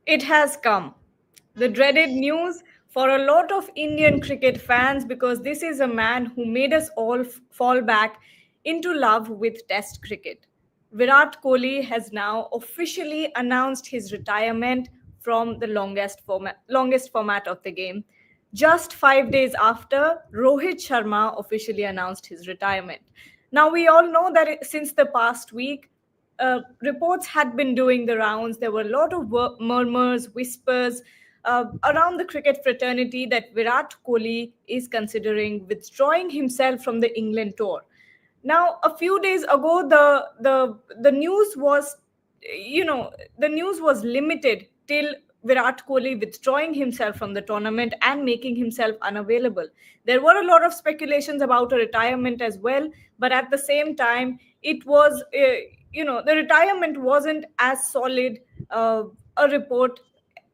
It has come. The dreaded news for a lot of Indian cricket fans because this is a man who made us all fall back into love with Test cricket. Virat Kohli has now officially announced his retirement from the longest format of the game. Just 5 days after Rohit Sharma officially announced his retirement. Now, we all know that since the past week, reports had been doing the rounds. There were a lot of murmurs, whispers around the cricket fraternity that Virat Kohli is considering withdrawing himself from the England tour. Now, a few days ago, the news was, the news was limited till Virat Kohli withdrawing himself from the tournament and making himself unavailable. There were a lot of speculations about a retirement as well, but at the same time, it was, the retirement wasn't as solid a report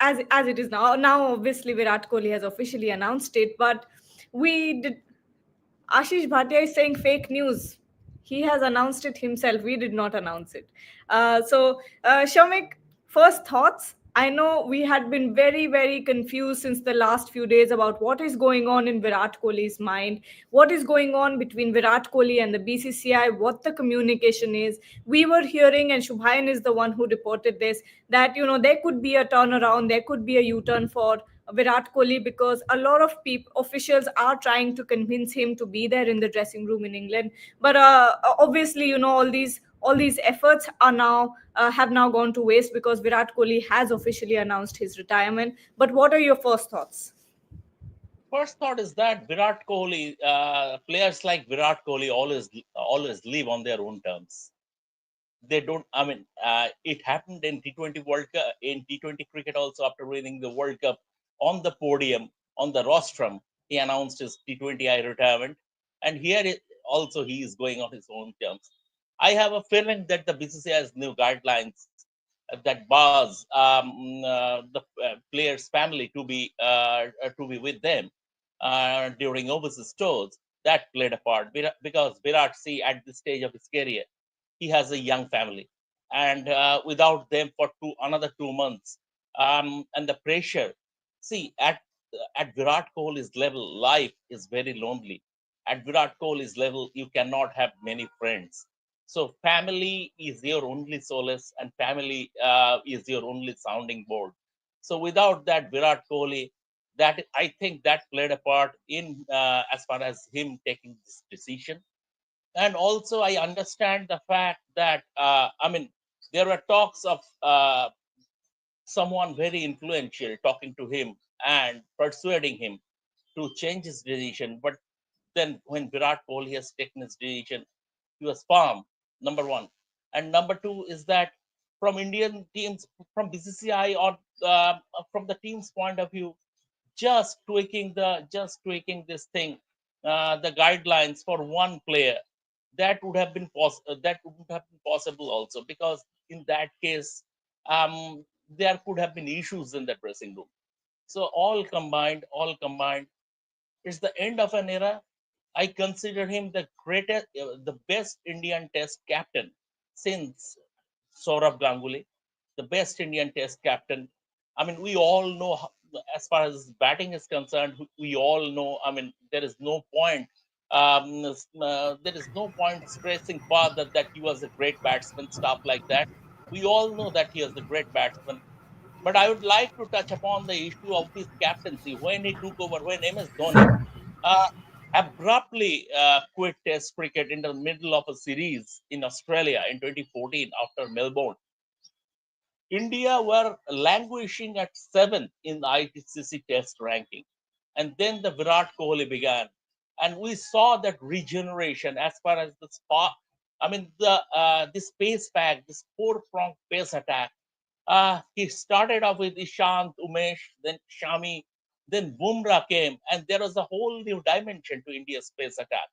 as it is now. Now, obviously, Virat Kohli has officially announced it, but we did. Ashish Bhatia is saying fake news. He has announced it himself. We did not announce it. Shamik, first thoughts. I know we had been very, very confused since the last few days about what is going on in Virat Kohli's mind, what is going on between Virat Kohli and the BCCI, what the communication is. We were hearing, and Shubhayan is the one who reported this, that there could be a turnaround, there could be a U-turn for Virat Kohli because a lot of officials are trying to convince him to be there in the dressing room in England. But obviously, all these efforts are now have now gone to waste because Virat Kohli has officially announced his retirement. But what are your first thoughts? First thought is that Virat Kohli, players like Virat Kohli always live on their own terms. They don't. I mean, it happened in T20 World Cup, in T20 cricket also, after winning the World Cup on the podium on the rostrum. He announced his T20I retirement, and also he is going on his own terms. I have a feeling that the BCCI has new guidelines that bars the player's family to be with them during overseas tours. That played a part because Virat, see, at this stage of his career, he has a young family, and without them for another 2 months, and the pressure. See, at Virat Kohli's level, life is very lonely. At Virat Kohli's level, you cannot have many friends. So family is your only solace, and family is your only sounding board. So without that Virat Kohli, that I think that played a part in as far as him taking this decision. And also I understand the fact that I mean, there were talks of someone very influential talking to him and persuading him to change his decision. But then when Virat Kohli has taken his decision, he was firm, number one. And number two is that from Indian teams, from BCCI, or from the team's point of view, just tweaking this thing, the guidelines for one player, that would have been possible also, because in that case, there could have been issues in the dressing room. So all combined, it's the end of an era. I consider him the best Indian Test captain since Saurabh Ganguly, the best Indian Test captain. I mean, we all know, as far as batting is concerned, we all know. I mean, there is no point. There is no point stressing further that he was a great batsman, stuff like that. We all know that he was a great batsman. But I would like to touch upon the issue of his captaincy when he took over, when MS Dhoni uh, abruptly quit Test cricket in the middle of a series in Australia in 2014 after Melbourne. India were languishing at seventh in the ICC Test ranking, and then the Virat Kohli began, and we saw that regeneration as far as the spark. I mean, this pace pack, this four-pronged pace attack. He started off with Ishant, Umesh, then Shami, then Bumrah came, and there was a whole new dimension to India's pace attack.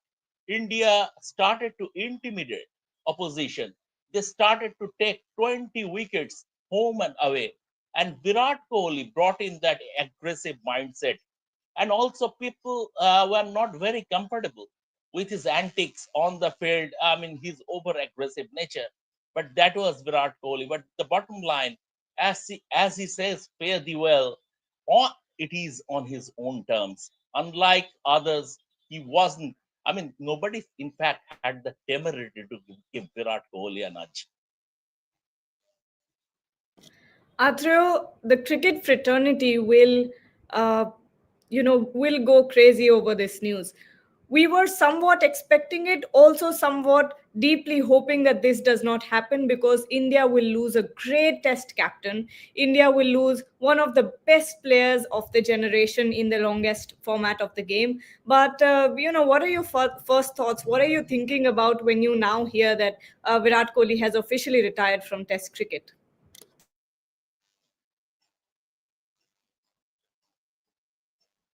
India started to intimidate opposition. They started to take 20 wickets home and away. And Virat Kohli brought in that aggressive mindset. And also, people were not very comfortable with his antics on the field. I mean, his over aggressive nature. but that was Virat Kohli. But the bottom line, as he says, fare thee well, or it is on his own terms. Unlike others, he wasn't. I mean, nobody, in fact, had the temerity to give Virat Kohli a nudge. Athreyo, the cricket fraternity uh, will go crazy over this news. We were somewhat expecting it, also somewhat deeply hoping that this does not happen because India will lose a great test captain. India will lose one of the best players of the generation in the longest format of the game. But, what are your first thoughts? What are you thinking about when you now hear that Virat Kohli has officially retired from test cricket?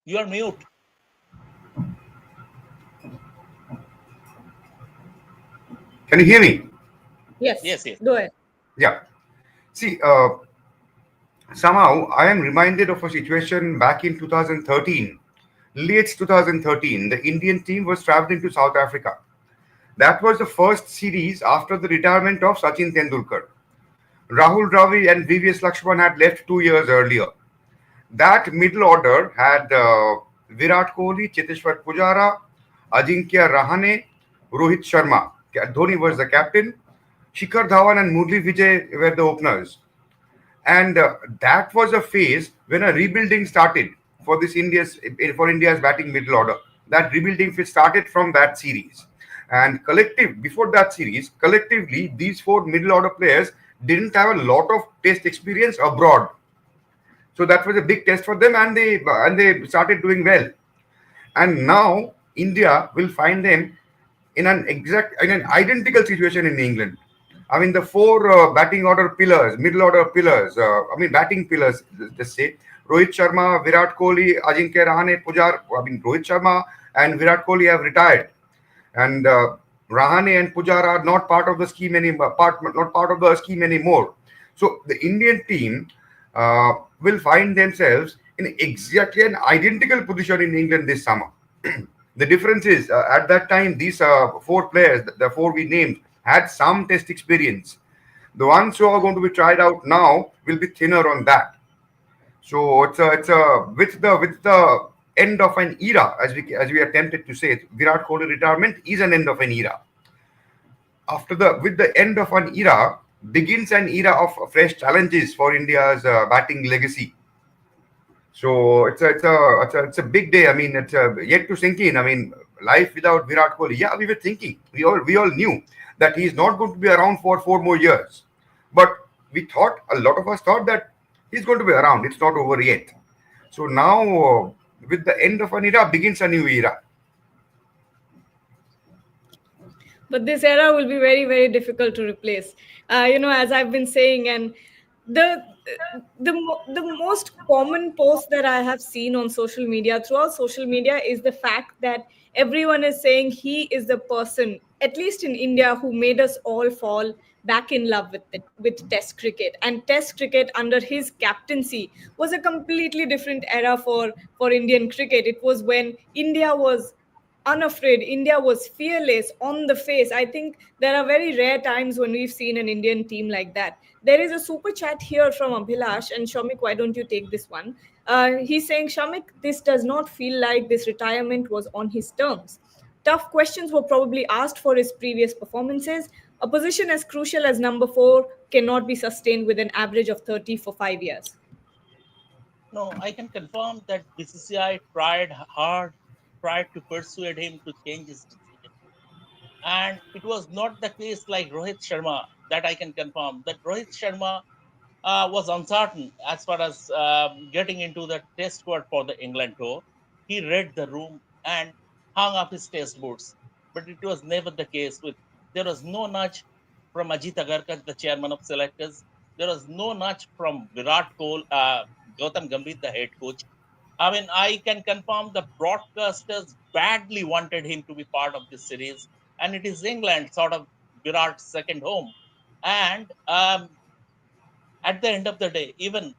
You are mute. Can you hear me? Yes, Yes, yes. go ahead. Yeah. See, somehow I am reminded of a situation back in 2013, late 2013. The Indian team was traveling to South Africa. That was the first series after the retirement of Sachin Tendulkar. Rahul Dravid and VVS Lakshman had left 2 years earlier. That middle order had Virat Kohli, Cheteshwar Pujara, Ajinkya Rahane, Rohit Sharma. Dhoni was the captain. Shikhar Dhawan and Murli Vijay were the openers. And that was a phase when a rebuilding started for India's batting middle order. That rebuilding phase started from that series, and before that series, collectively these four middle order players didn't have a lot of test experience abroad, so that was a big test for them, and they started doing well. And now India will find them in an identical situation in England. I mean, the four middle order pillars. Batting pillars. Just say Rohit Sharma, Virat Kohli, Ajinkya Rahane, Pujar. I mean, Rohit Sharma and Virat Kohli have retired, and Rahane and Pujar are not part of the scheme anymore. Not part of the scheme anymore. So the Indian team will find themselves in exactly an identical position in England this summer. The difference is at that time these four players, the four we named, had some test experience. The ones who are going to be tried out now will be thinner on that. So it's a with the end of an era, as we attempted to say, Virat Kohli retirement is an end of an era. After the with the end of an era begins an era of fresh challenges for India's batting legacy. So it's a big day. I mean, it's yet to sink in. I mean, life without Virat Kohli. Yeah, we were thinking. We all knew that he's not going to be around for 4 more years. But a lot of us thought that he's going to be around. It's not over yet. So now, with the end of an era, begins a new era. But this era will be very, very difficult to replace. As I've been saying, and the the most common post that I have seen on social media, throughout social media, is the fact that everyone is saying he is the person, at least in India, who made us all fall back in love with test cricket. And test cricket under his captaincy was a completely different era for Indian cricket. It was when India was unafraid. India was fearless on the face. I think there are very rare times when we've seen an Indian team like that. There is a super chat here from Abhilash, and Shamik, why don't you take this one? He's saying, Shamik, this does not feel like this retirement was on his terms. Tough questions were probably asked for his previous performances. A position as crucial as number four cannot be sustained with an average of 30 for 5 years. No, I can confirm that BCCI tried to persuade him to change his decision. And it was not the case like Rohit Sharma, that I can confirm. That Rohit Sharma was uncertain as far as getting into the test squad for the England tour. He read the room and hung up his test boots. But it was never the case with. There was no nudge from Ajit Agarkar, the chairman of selectors. There was no nudge from Virat Kohli, Gautam Gambhir, the head coach. I mean, I can confirm the broadcasters badly wanted him to be part of this series, and it is England, sort of Virat's second home. And at the end of the day, even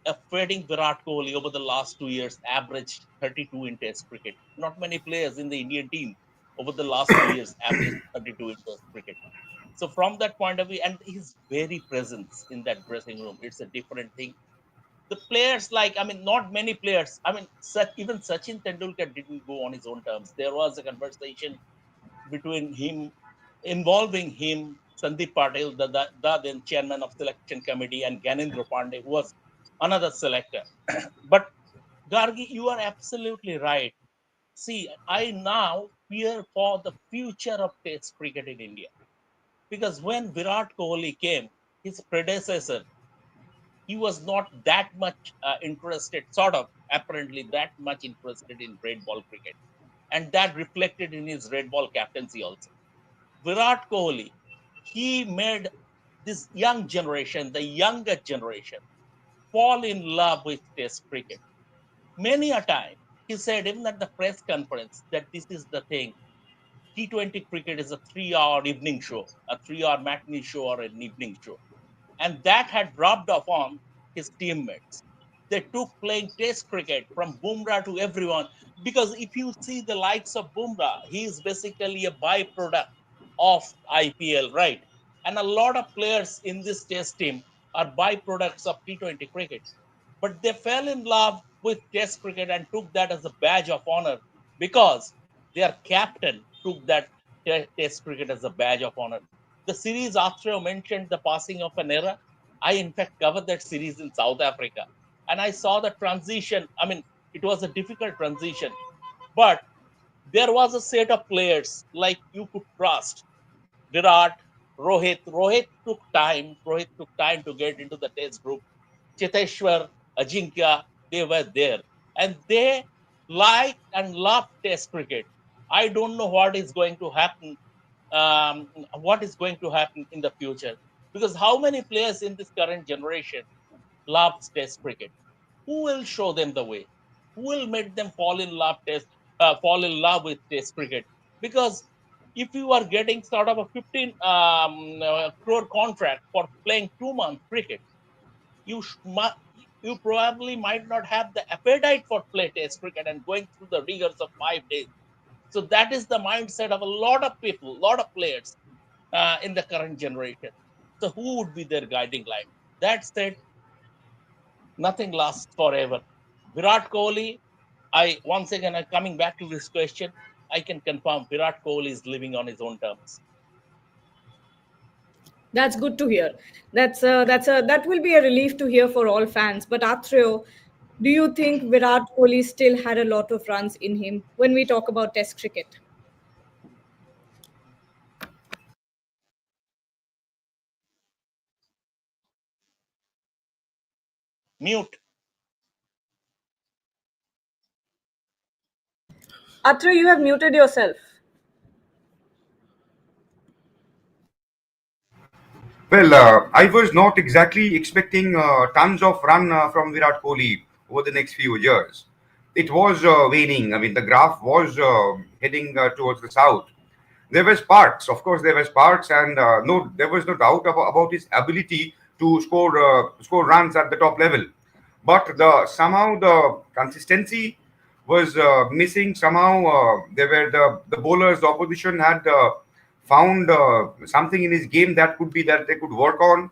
a fading Virat Kohli over the last 2 years averaged 32 in Test cricket. Not many players in the Indian team over the last 2 years averaged 32 in Test cricket. So from that point of view, and his very presence in that dressing room, it's a different thing. The players, like, I mean, not many players. I mean, even Sachin Tendulkar didn't go on his own terms. There was a conversation between him, involving him, Sandeep Patel, the then chairman of selection committee, and Ganendra Pandey, who was another selector. But Gargi, you are absolutely right. See, I now fear for the future of Test cricket in India, because when Virat Kohli came, his predecessor, he was not that much interested, sort of apparently that much interested in red ball cricket, and that reflected in his red ball captaincy also. Virat Kohli, he made this young generation, the younger generation, fall in love with Test cricket. Many a time, he said, even at the press conference, that this is the thing. T20 cricket is a 3 hour evening show, a 3 hour matinee show or an evening show. And that had rubbed off on his teammates. They took playing Test cricket from Bumrah to everyone, because if you see the likes of Bumrah, he is basically a byproduct of IPL, right? And a lot of players in this Test team are byproducts of T20 cricket. But they fell in love with Test cricket and took that as a badge of honor, because their captain took that Test cricket as a badge of honor. The series after I mentioned the passing of an era, I in fact covered that series in South Africa, and I saw the transition. I mean, it was a difficult transition, but there was a set of players like you could trust. Virat, Rohit. Rohit took time to get into the Test group. Cheteshwar, Ajinkya, they were there, and they liked and loved Test cricket. I don't know what is going to happen, what is going to happen in the future, because how many players in this current generation loves Test cricket? Who will show them the way? Who will make them fall in love with Test cricket? Because if you are getting sort of a 15 crore contract for playing 2 month cricket, you you probably might not have the appetite for play Test cricket and going through the rigors of 5 days. So that is the mindset of a lot of people, a lot of players in the current generation. So who would be their guiding light? That said, nothing lasts forever. Virat Kohli, I once again, coming back to this question, I can confirm Virat Kohli is living on his own terms. That's good to hear. That will be a relief to hear for all fans. But Atreo, do you think Virat Kohli still had a lot of runs in him when we talk about Test cricket? Mute. Atreo, you have muted yourself. Well, I was not exactly expecting tons of run from Virat Kohli over the next few years. It was waning. I mean, the graph was heading towards the south. There were sparks, of course. There were sparks, and no, there was no doubt about his ability to score runs at the top level. But the somehow the consistency was missing. Somehow there were the bowlers. The opposition had found something in his game that could be that they could work on,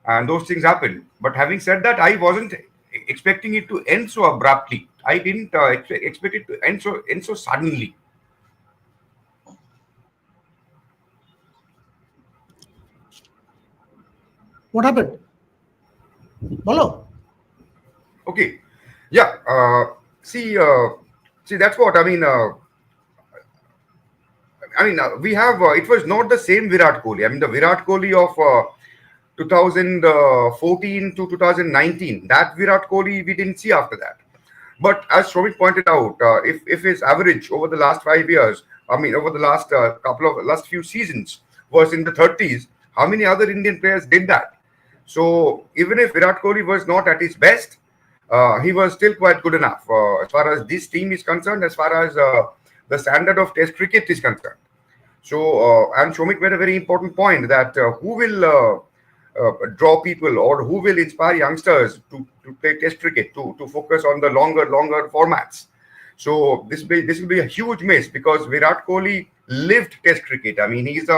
and those things happened. But having said that, I wasn't expecting it to end so abruptly. I didn't expect it to end so suddenly. What happened? Bolo. Okay, yeah. See, that's what I mean. We have. It was not the same Virat Kohli. I mean, the Virat Kohli of 2014 to 2019. That Virat Kohli we didn't see after that. But as Shomik pointed out, if his average over the last 5 years, I mean, over the last few seasons was in the 30s, how many other Indian players did that? So even if Virat Kohli was not at his best, he was still quite good enough as far as this team is concerned, as far as the standard of Test cricket is concerned. So, and Shomik made a very important point that who will draw people or who will inspire youngsters to play Test cricket, to focus on the longer formats. So this will be a huge miss because Virat Kohli lived Test cricket. I mean, he's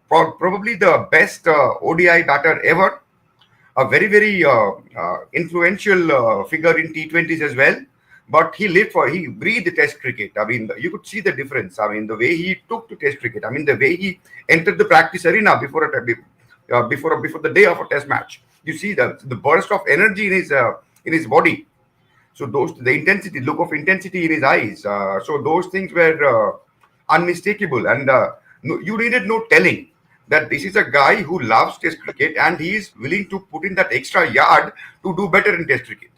probably the best ODI batter ever, a very influential figure in T20s as well. But he breathed Test cricket. I mean, you could see the difference. I mean, the way he took to Test cricket. I mean, the way he entered the practice arena before the day of a Test match. You see the burst of energy in his body. So the intensity, look of intensity in his eyes. So those things were unmistakable, and no, you needed no telling that this is a guy who loves Test cricket and he is willing to put in that extra yard to do better in Test cricket.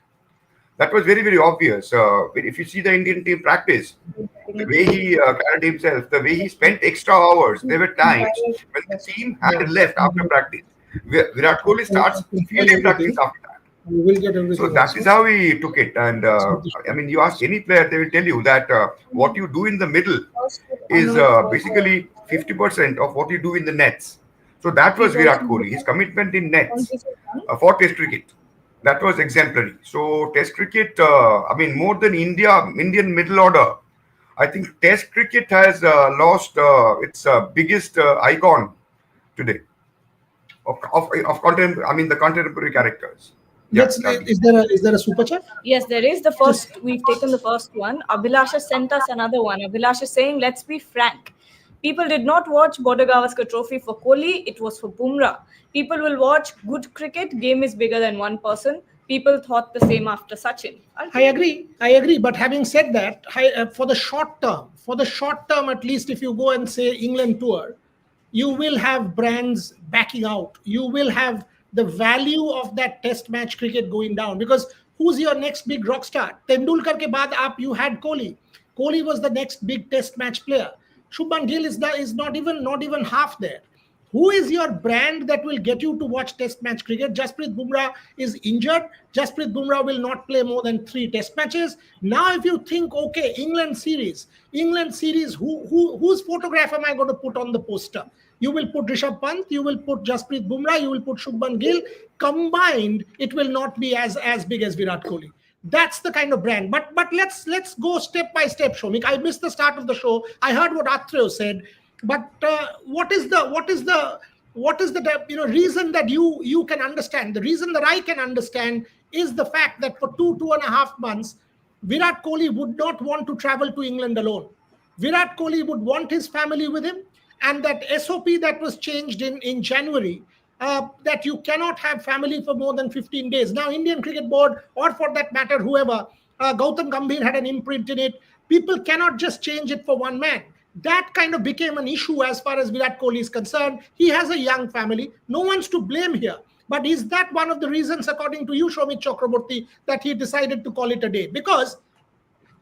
That was very obvious. If you see the Indian team practice, the way he carried himself, the way he spent extra hours. There were times when the team had Yes, left after practice. Virat Kohli starts fielding practice everything. after that. We will get So everything that is also. how he took it. And I mean, you ask any player, they will tell you that what you do in the middle is basically 50% of what you do in the nets. So that was Virat Kohli. His commitment in nets for Test cricket, that was exemplary. So Test cricket, I mean, more than Indian middle order, I think Test cricket has lost its biggest icon today I mean, the contemporary characters. Yeah, Let's. Shanti. Is there a super chat? Yes, there is the Just first. We've taken the first one. Abhilasha sent us another one. Abhilasha is saying, let's be frank. People did not watch Border Gavaskar Trophy for Kohli, it was for Bumrah. People will watch good cricket, game is bigger than one person. People thought the same after Sachin. I agree. I agree. But having said that, for the short term, at least if you go and say England tour, you will have brands backing out. You will have the value of that test match cricket going down because who's your next big rock star? Tendulkar ke baad up you had Kohli. Kohli was the next big test match player. Shubman Gill is not even half there. Who is your brand that will get you to watch test match cricket? Jasprit Bumrah is injured. Jasprit Bumrah will not play more than 3 test matches. Now, if you think, okay, England series, whose photograph am I going to put on the poster? You will put Rishabh Pant, you will put Jasprit Bumrah, you will put Shubman Gill. Combined, it will not be as big as Virat Kohli. That's the kind of brand. But let's go step by step, Shomik. I missed the start of the show. I heard what Atreyo said, but what is the reason that you can understand? The reason that I can understand is the fact that for 2.5 months, Virat Kohli would not want to travel to England alone. Virat Kohli would want his family with him, and that SOP that was changed in January, that you cannot have family for more than 15 days. Now, Indian Cricket Board, or for that matter, whoever, Gautam Gambhir had an imprint in it. People cannot just change it for one man. That kind of became an issue as far as Virat Kohli is concerned. He has a young family. No one's to blame here. But is that one of the reasons, according to you, Shomit Chakraborty, that he decided to call it a day? Because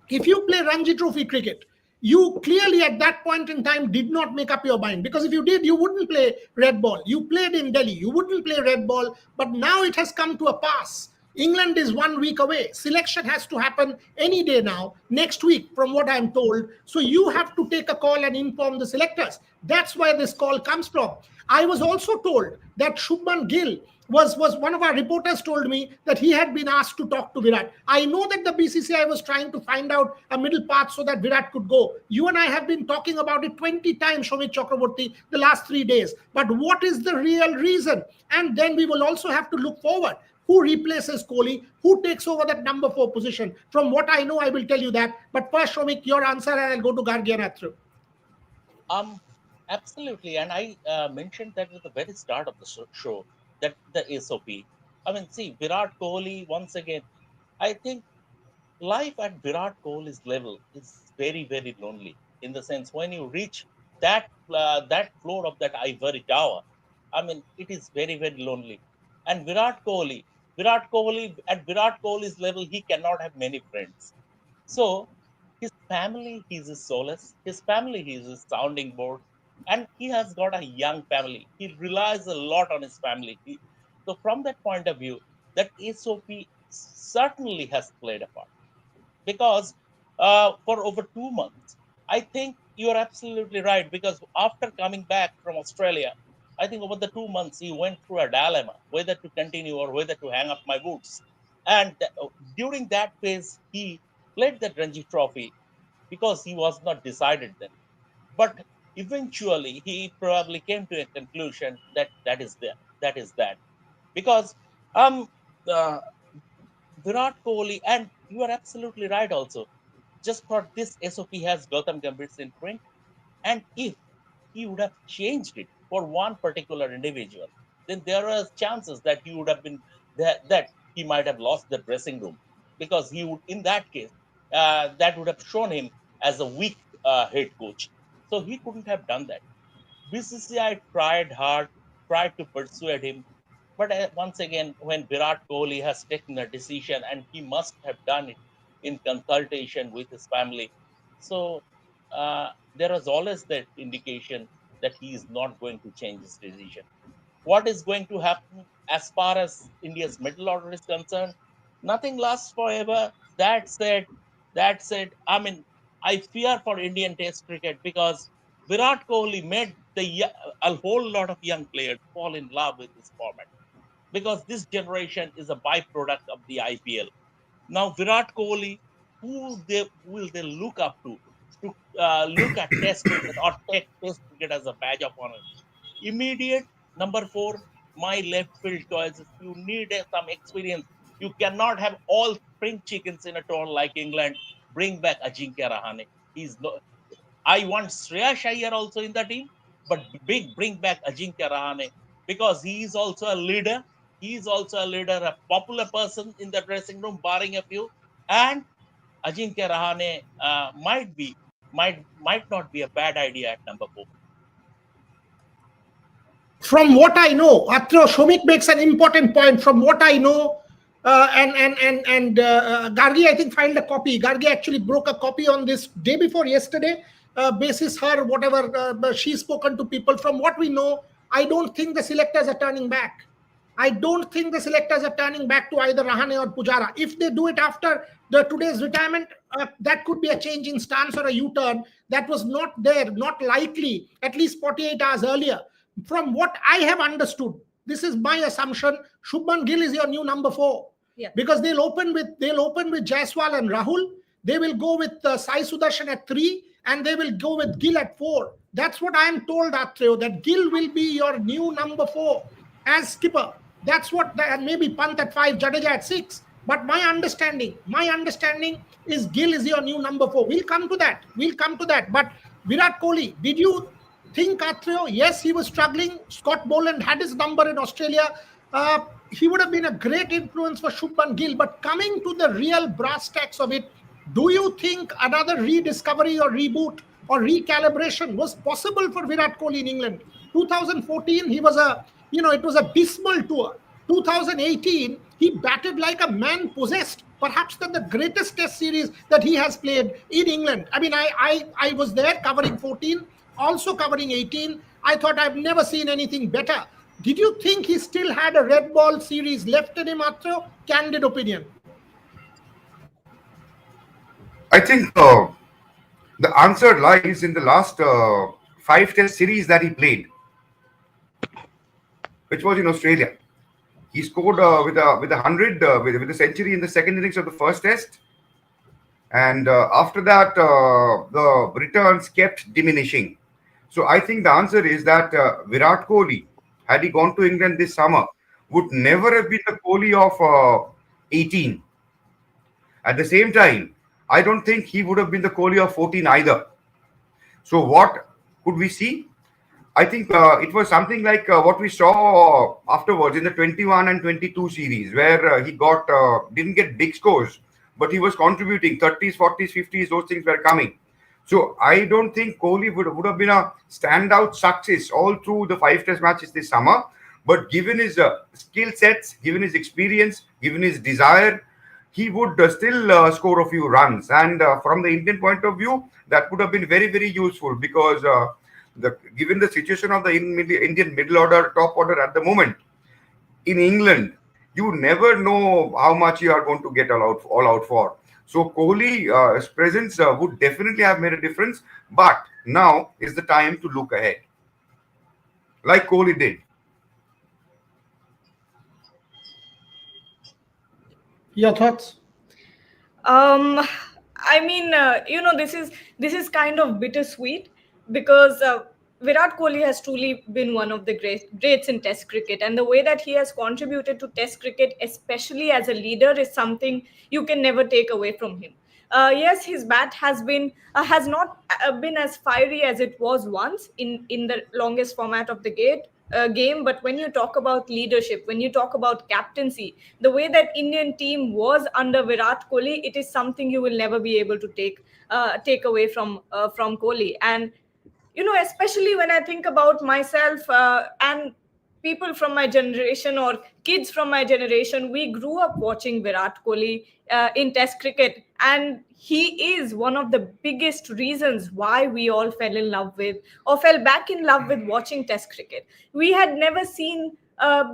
if you play Ranji Trophy cricket, you clearly at that point in time did not make up your mind, because if you did, you wouldn't play red ball. You played in Delhi, you wouldn't play red ball. But now it has come to a pass. England is 1 week away. Selection has to happen any day now, next week, from what I'm told. So you have to take a call and inform the selectors. That's where this call comes from. I was also told that Shubman Gill was one of our reporters told me that he had been asked to talk to Virat. I know that the BCCI was trying to find out a middle path so that Virat could go. You and I have been talking about it 20 times, Shomit Chakraborty, the last 3 days. But what is the real reason? And then we will also have to look forward. Who replaces Kohli? Who takes over that number 4 position? From what I know, I will tell you that. But first, Shomik, your answer, and I'll go to Gargi and Athru. Um, Absolutely, and I mentioned that at the very start of the show that the SOP. I mean, see, Virat Kohli once again. I think life at Virat Kohli's level is very lonely. In the sense, when you reach that floor of that ivory tower, I mean, it is very lonely. And Virat Kohli's level, he cannot have many friends. So his family is his solace. His family is his sounding board, and he has got a young family. He relies a lot on his family. So from that point of view, that SOP certainly has played a part because for over 2 months, I think you are absolutely right. Because after coming back from Australia, I think over the 2 months he went through a dilemma whether to continue or whether to hang up my boots. And during that phase, he played the Ranji Trophy because he was not decided then. But eventually he probably came to a conclusion that that is that because um uh, Virat Kohli, and you are absolutely right also. Just for this SOP has Gautam Gambhir's imprint, and if he would have changed it for one particular individual, then there are chances that he would have been that he might have lost the dressing room because he would, in that case, that would have shown him as a weak head coach. So he couldn't have done that. BCCI tried hard, tried to persuade him, but once again, when Virat Kohli has taken a decision, and he must have done it in consultation with his family, so there was always that indication that he is not going to change his decision. What is going to happen as far as India's middle order is concerned? Nothing lasts forever. That said, I mean, I fear for Indian Test cricket because Virat Kohli made a whole lot of young players fall in love with this format because this generation is a byproduct of the IPL. Now, Virat Kohli, will they look up to look at Test cricket or take Test cricket as a badge of honor? Immediate number four, my left field choices. You need some experience. You cannot have all spring chickens in a tour like England. Bring back Ajinkya Rahane. He's no, I want Shreyas Iyer also in the team, but bring back Ajinkya Rahane because he is also a leader. He is also a leader, a popular person in the dressing room, barring a few. And Ajinkya Rahane might not be a bad idea at number four. From what I know, Atro Shomik makes an important point. From what I know, and Gargi, I think, filed a copy. Gargi actually broke a copy on this day before yesterday. Basis her whatever she's spoken to people. From what we know, I don't think the selectors are turning back. I don't think the selectors are turning back to either Rahane or Pujara. If they do it after the today's retirement, that could be a change in stance or a U-turn that was not there, not likely, at least 48 hours earlier. From what I have understood, this is my assumption. Shubman Gill is your new number 4. Yeah. Because they'll open with Jaiswal and Rahul. They will go with Sai Sudarshan at 3, and they will go with Gill at 4. That's what I am told, Atreo, that Gill will be your new number 4 as skipper. That's what, and maybe Pant at 5, Jadeja at 6. But my understanding is Gill is your new number 4. We'll come to that. But Virat Kohli, did you think, Atreo? Yes, he was struggling. Scott Boland had his number in Australia. He would have been a great influence for Shubman Gill. But coming to the real brass tacks of it, do you think another rediscovery or reboot or recalibration was possible for Virat Kohli in England? 2014, he was it was a dismal tour. 2018, he batted like a man possessed. Perhaps the greatest test series that he has played in England. I mean, I was there covering 14, also covering 18. I thought I've never seen anything better. Did you think he still had a red ball series left in him, Atro? Candid opinion. I think the answer lies in the last 5 test series that he played, which was in Australia. He scored with a 100 with a century in the second innings of the first test, and after that the returns kept diminishing. So I think the answer is that Virat Kohli, had he gone to England this summer, would never have been the Kohli of 18. At the same time, I don't think he would have been the Kohli of 14 either. So what could we see? I think it was something like what we saw afterwards in the 21 and 22 series, where he didn't get big scores, but he was contributing 30s, 40s, 50s. Those things were coming. So I don't think Kohli would have been a standout success all through the 5 test matches this summer. But given his skill sets, given his experience, given his desire, he would still score a few runs. And from the Indian point of view, that would have been very, very useful because given the situation of the Indian middle order, top order at the moment in England, you never know how much you are going to get all out for. So Kohli's presence would definitely have made a difference. But now is the time to look ahead, like Kohli did. Your thoughts? Um, I mean, this is kind of bittersweet because Virat Kohli has truly been one of the greats in Test cricket, and the way that he has contributed to Test cricket, especially as a leader, is something you can never take away from him. Yes, his bat has not been as fiery as it was once in the longest format of the game. But when you talk about leadership, when you talk about captaincy, the way that Indian team was under Virat Kohli, it is something you will never be able to take away from Kohli. And especially when I think about myself and people from my generation or kids from my generation, we grew up watching Virat Kohli in Test cricket, and he is one of the biggest reasons why we all fell in love with or fell back in love with watching Test cricket. We had never seen a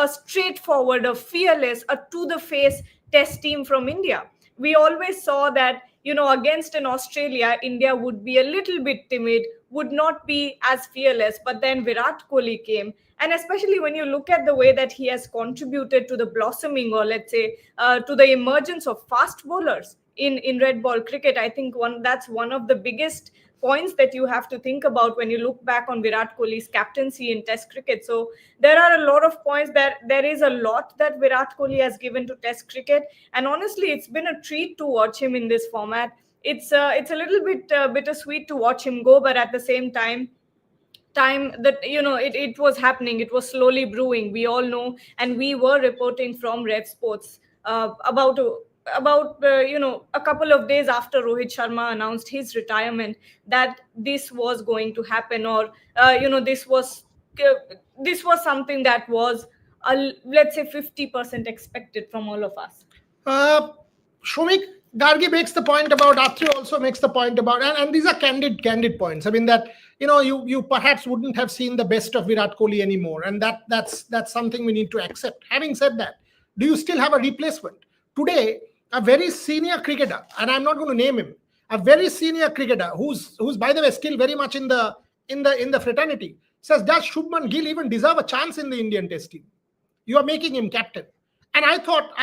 straightforward, a fearless, a to the face Test team from India. We always saw that against an Australia, India would be a little bit timid, would not be as fearless. But then Virat Kohli came, and especially when you look at the way that he has contributed to the blossoming, or let's say to the emergence of fast bowlers in red ball cricket, I think that's one of the biggest points that you have to think about when you look back on Virat Kohli's captaincy in Test cricket. So there are a lot of points, that there is a lot that Virat Kohli has given to Test cricket, and honestly, it's been a treat to watch him in this format. It's a little bit bittersweet to watch him go, but at the same time that it was happening, it was slowly brewing, we all know. And we were reporting from Rev Sports about a couple of days after Rohit Sharma announced his retirement, that this was going to happen, or this was something that was, let's say, 50% expected from all of us. Uh, Shomik, Gargi makes the point about Atri, also makes the point about, and these are candid points. I mean that you perhaps wouldn't have seen the best of Virat Kohli anymore, and that's something we need to accept. Having said that, do you still have a replacement today? A very senior cricketer, and I'm not going to name him, a very senior cricketer who's by the way still very much in the fraternity, says, does Shubman Gill even deserve a chance in the Indian Test team? You are making him captain. And I thought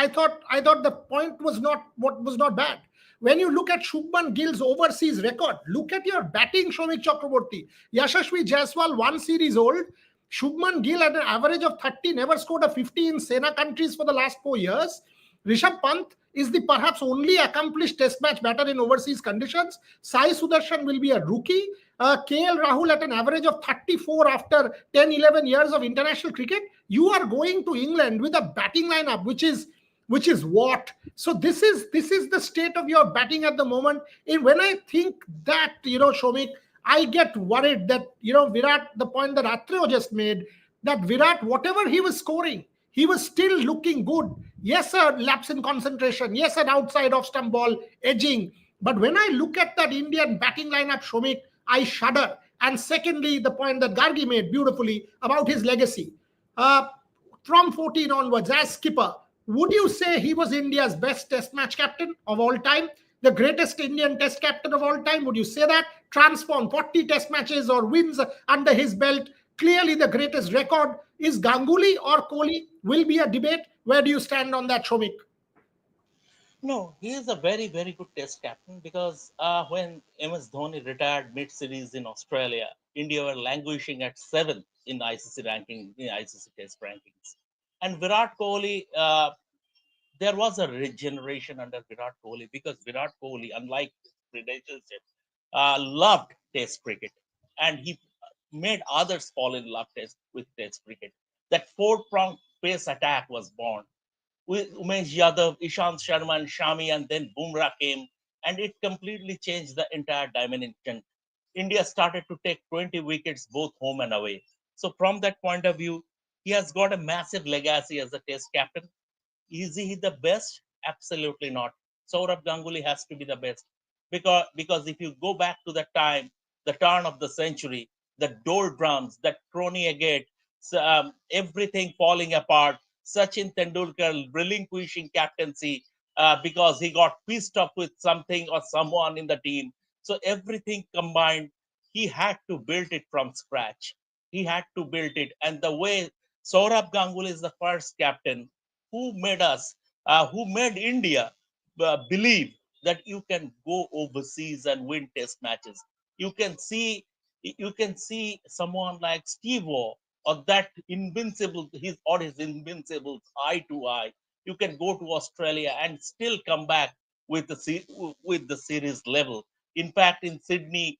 the point was not bad. When you look at Shubman Gill's overseas record, look at your batting, Shomik Chakraborty. Yashasvi Jaiswal, one series old. Shubman Gill at an average of 30, never scored a 50 in Sena countries for the last 4 years. Rishabh Pant is the perhaps only accomplished test match batter in overseas conditions. Sai Sudarshan will be a rookie. KL Rahul at an average of 34 after 10, 11 years of international cricket. You are going to England with a batting lineup which is what? So this is the state of your batting at the moment. And when I think that, Shomik, I get worried that, Virat, the point that Atreo just made, that Virat, whatever he was scoring, he was still looking good. Yes, a lapse in concentration. Yes, an outside off stump ball edging. But when I look at that Indian batting lineup, Shomik, I shudder. And secondly, the point that Gargi made beautifully about his legacy. Uh, from 14 onwards, as skipper, would you say he was India's best test match captain of all time? The greatest Indian test captain of all time? Would you say that? Transformed 40 test matches or wins under his belt. Clearly the greatest record. Is Ganguly or Kohli? Will be a debate. Where do you stand on that, Shomik? No, he is a very, very good test captain because when MS Dhoni retired mid-series in Australia, India were languishing at seventh in ICC ranking, in ICC Test rankings. And Virat Kohli, there was a regeneration under Virat Kohli because Virat Kohli, unlike credentials, loved Test cricket, and he made others fall in love with Test cricket. That four-pronged pace attack was born with Umesh Yadav, Ishant Sharma, and Shami, and then Bumrah came, and it completely changed the entire dimension. India started to take 20 wickets both home and away. So, from that point of view, he has got a massive legacy as a Test captain. Is he the best? Absolutely not. Saurabh Ganguly has to be the best because if you go back to the time, the turn of the century, the doldrums, the crony agate, everything falling apart, Sachin Tendulkar relinquishing captaincy because he got pissed off with something or someone in the team. So everything combined, he had to build it from scratch. He had to build it, and the way Saurabh Ganguly is the first captain who made us, who made India believe that you can go overseas and win test matches. You can see you can see someone like Steve O, or that invincible his invincible eye to eye. You can go to Australia and still come back with with the series level. In fact, in Sydney,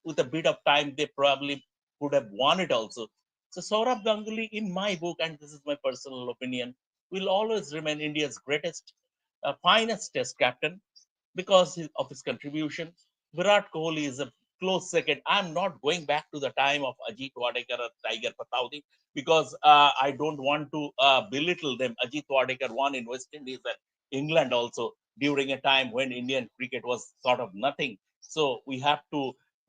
with a bit of time, they probably could have won it also. So Saurabh Ganguly, in my book, and this is my personal opinion, will always remain India's greatest, finest Test captain because of his contribution. Virat Kohli is a close second. I'm not going back to the time of Ajit Wadekar or Tiger Patauti because I don't want to belittle them. Ajit Wadekar won in West Indies and England also during a time when Indian cricket was sort of nothing. So we have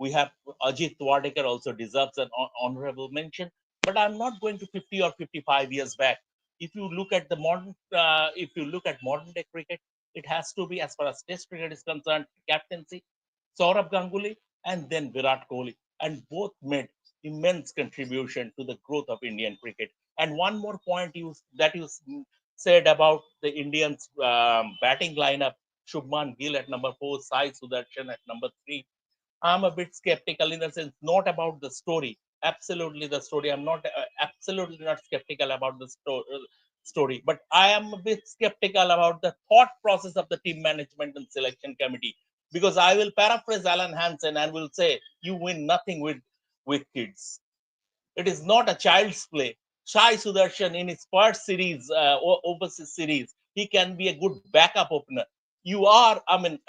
Ajit Wadekar also deserves an honorable mention. But I'm not going to 50 or 55 years back. If you look at the modern, if you look at modern day cricket, it has to be, as far as Test cricket is concerned, captaincy, Saurabh Ganguly, and then Virat Kohli, and both made immense contribution to the growth of Indian cricket. And one more point you said about the Indians' batting lineup: Shubman Gill at number 4, Sai Sudarshan at number 3. I'm a bit skeptical in the sense, not about the story. Absolutely, the story. I'm not absolutely not skeptical about the story, but I am a bit skeptical about the thought process of the team management and selection committee. Because I will paraphrase Alan Hansen and will say, "You win nothing with kids. It is not a child's play." Shai Sudarshan in his first series, overseas series, he can be a good backup opener. You are, I mean,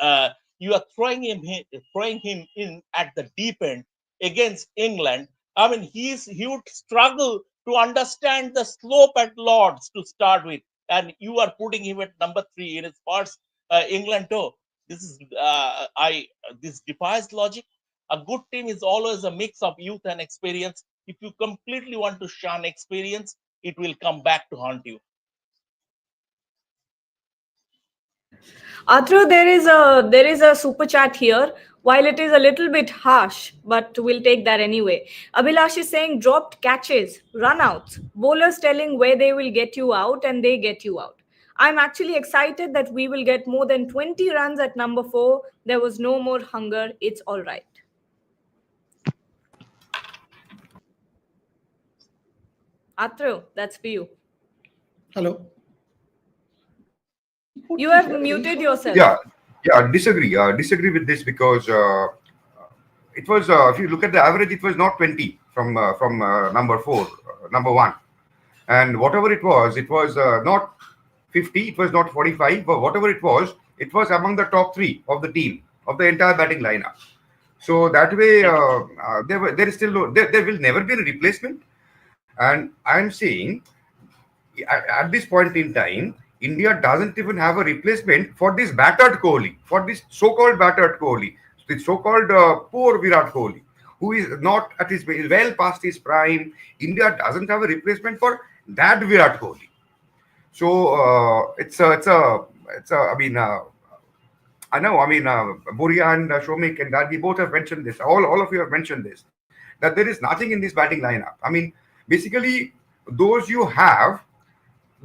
you are throwing him in at the deep end against England. I mean, he would struggle to understand the slope at Lords to start with, and you are putting him at number 3 in his first England tour. This is I this defies logic. A good team is always a mix of youth and experience. If you completely want to shun experience, it will come back to haunt you. Atru, there is a super chat here. While it is a little bit harsh, but we'll take that anyway. Abhilash is saying dropped catches, runouts, bowlers telling where they will get you out, and they get you out. I'm actually excited that we will get more than 20 runs at number 4. There was no more hunger. It's all right. Atru, that's for you. Hello. You have muted yourself. Yeah, yeah, disagree. Disagree with this because it was. If you look at the average, it was not 20 from number 4, number 1, and whatever it was not 50. It was not 45, but whatever it was among the top 3 of the team of the entire batting lineup. So that way, there is still there will never be a replacement. And I'm saying at this point in time, India doesn't even have a replacement for this battered Kohli, for this so-called battered Kohli, the so-called poor Virat Kohli, who is not at his well past his prime. India doesn't have a replacement for that Virat Kohli. So it's a. I mean, I know. I mean, Buria and Shomik and Gargi both have mentioned this. All of you have mentioned this, that there is nothing in this batting lineup. I mean, basically, those you have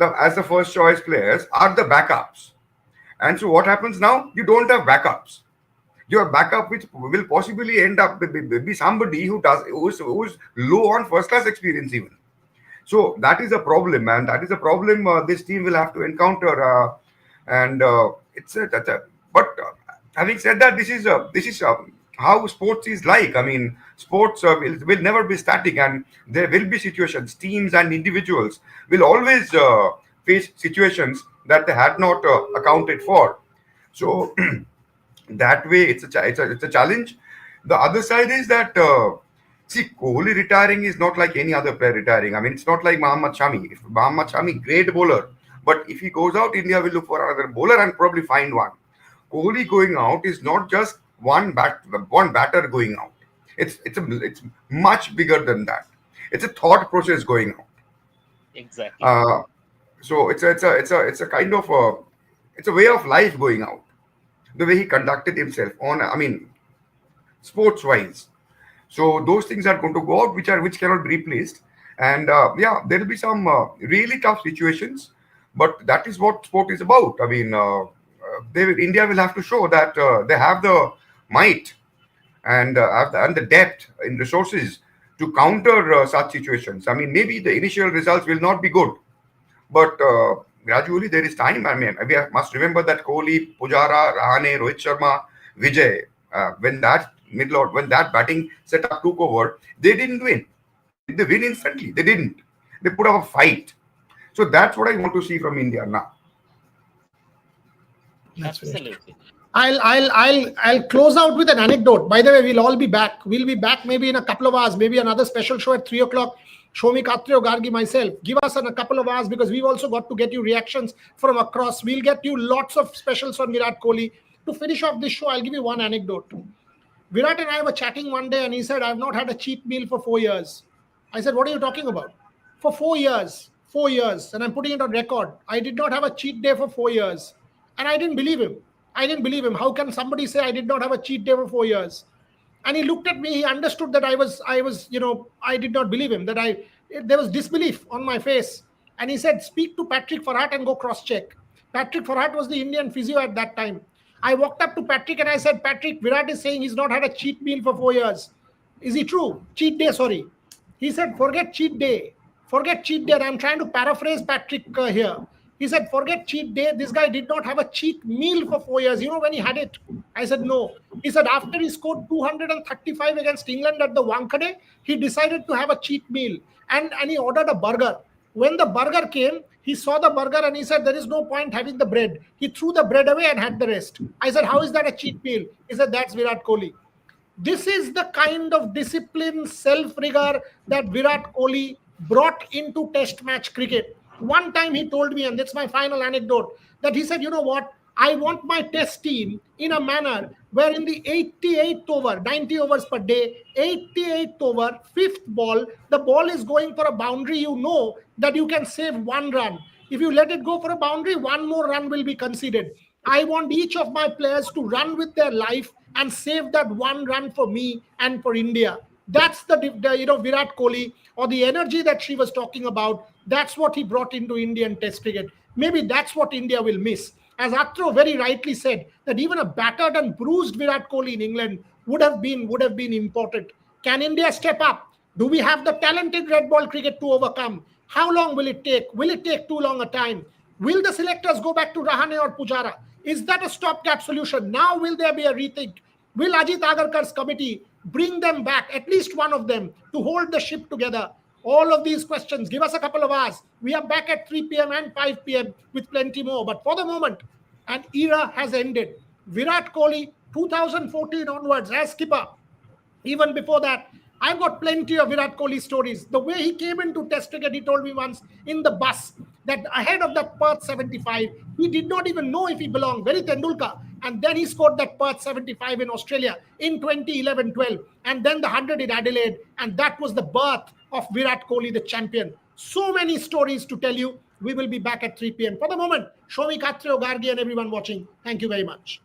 as the first choice players are the backups. And so what happens now? You don't have backups. Your backup, which will possibly end up be somebody who's low on first class experience even. So that is a problem, and that is a problem this team will have to encounter. And that's a. But having said that, this is how sports is like. I mean, sports will never be static, and there will be situations. Teams and individuals will always face situations that they had not accounted for. So that way, it's a challenge. The other side is that see, Kohli retiring is not like any other player retiring. I mean, it's not like Mohammad Shami. If Mohammad Shami, great bowler, but if he goes out, India will look for another bowler and probably find one. Kohli going out is not just one batter going out. It's much bigger than that. It's a thought process going out. Exactly. So it's a kind of it's a way of life going out. The way he conducted himself on, I mean, sports wise. So those things are going to go out, which cannot be replaced. And yeah, there will be some really tough situations, but that is what sport is about. I mean, India will have to show that they have the might and the depth in resources to counter such situations. I mean, maybe the initial results will not be good, but gradually there is time. I mean, must remember that Kohli, Pujara, Rahane, Rohit Sharma, Vijay, when that batting setup took over, they didn't win. Did they win instantly? They didn't. They put up a fight. So that's what I want to see from India now. Let's finish. Absolutely. I'll close out with an anecdote. By the way, we'll all be back. We'll be back maybe in a couple of hours, maybe another special show at 3 o'clock. Shomi Katreo, Gargi, myself. Give us in a couple of hours because we've also got to get you reactions from across. We'll get you lots of specials on Virat Kohli. To finish off this show, I'll give you one anecdote. Virat and I were chatting one day and he said, I've not had a cheat meal for 4 years. I said, what are you talking about? For 4 years. 4 years. And I'm putting it on record. I did not have a cheat day for 4 years. And I didn't believe him. I didn't believe him. How can somebody say I did not have a cheat day for 4 years? And he looked at me. He understood that I was, I did not believe him. There was disbelief on my face. And he said, speak to Patrick Farhat and go cross-check. Patrick Farhat was the Indian physio at that time. I walked up to Patrick and I said, Patrick, Virat is saying he's not had a cheat meal for 4 years. Is he true? Cheat day, sorry. He said, forget cheat day. Forget cheat day. And I'm trying to paraphrase Patrick here. He said, forget cheat day. This guy did not have a cheat meal for 4 years. You know when he had it? I said, no. He said, after he scored 235 against England at the Wankhede, he decided to have a cheat meal. And he ordered a burger. When the burger came, he saw the burger and he said, there is no point having the bread. He threw the bread away and had the rest. I said, how is that a cheat meal? He said, that's Virat Kohli. This is the kind of discipline, self-rigor that Virat Kohli brought into test match cricket. One time he told me, and that's my final anecdote, that he said, you know what? I want my test team in a manner where in the 88th over, 90 overs per day, 88th over, fifth ball, the ball is going for a boundary. You know that you can save one run. If you let it go for a boundary, one more run will be conceded. I want each of my players to run with their life and save that one run for me and for India. That's the Virat Kohli, or the energy that she was talking about. That's what he brought into Indian Test cricket. Maybe that's what India will miss. As Atro very rightly said, that even a battered and bruised Virat Kohli in England would have been important. Can India step up? Do we have the talented red ball cricket to overcome? How long will it take? Will it take too long a time? Will the selectors go back to Rahane or Pujara? Is that a stopgap solution? Now will there be a rethink? Will Ajit Agarkar's committee bring them back, at least one of them, to hold the ship together? All of these questions, give us a couple of hours. We are back at 3 p.m. and 5 p.m. with plenty more. But for the moment, an era has ended. Virat Kohli, 2014 onwards, as skipper. Even before that, I've got plenty of Virat Kohli stories. The way he came into Test cricket, he told me once in the bus that ahead of that Perth 75, he did not even know if he belonged. Very Tendulkar. And then he scored that Perth 75 in Australia in 2011-12. And then the 100 in Adelaide. And that was the birth of Virat Kohli, the champion. So many stories to tell you. We will be back at 3 p.m. For the moment, Shomi Katreo, Gargi and everyone watching, thank you very much.